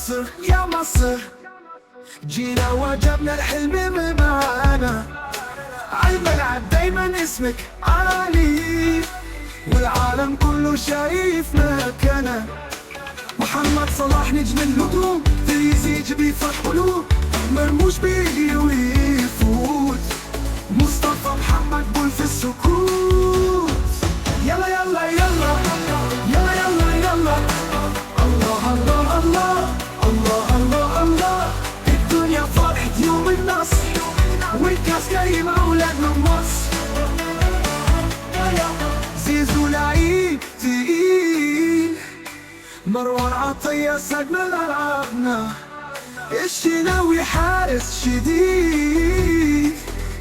مصر يا مصر، جينا وجبنا الحلم معانا، عالملعب دايما اسمك عالي، والعالم كله شايف مكانه. محمد صلاح نجم الهجوم، تريزيج بيفرح قلوب، مرموش بيجي ويفوت، مصطفى محمد بول في السكوت. يلا يلا يلا يلا يلا يلا، الله الله الله الله الله الله، الدنيا فرحة يوم النصر، والكاس جاي مع ولادنا مصر. زيزو لعيب تقيل، مروان عطية سجل ألعابنا، الشناوي حارس شديد،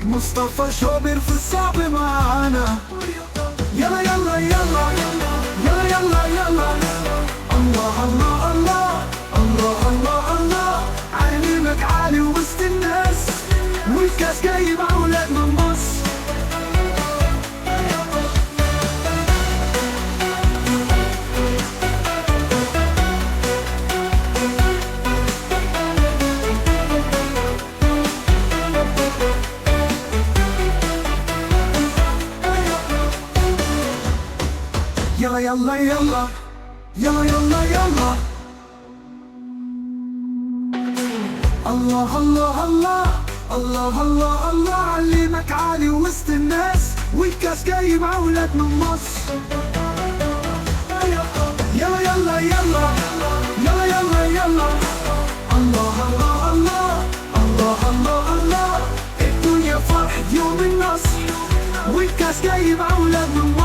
مصطفى شوبير في الصعب معانا. يلا يلا يلا يلا يلا يلا، الله الله الله الله الله الله، علمك عالي وسط الناس، والكاس جاي مع ولادنا مصر. يلا يلا يلا يلا يلا يلا، الله الله الله الله الله الله، علمك عالي وسط الناس، والكاس جاي مع ولادنا مصر. يلا يلا يلا يلا يلا يلا، الله الله الله الله الله الله، الدنيا فرحة يوم النصر، والكاس جاي مع ولادنا مصر.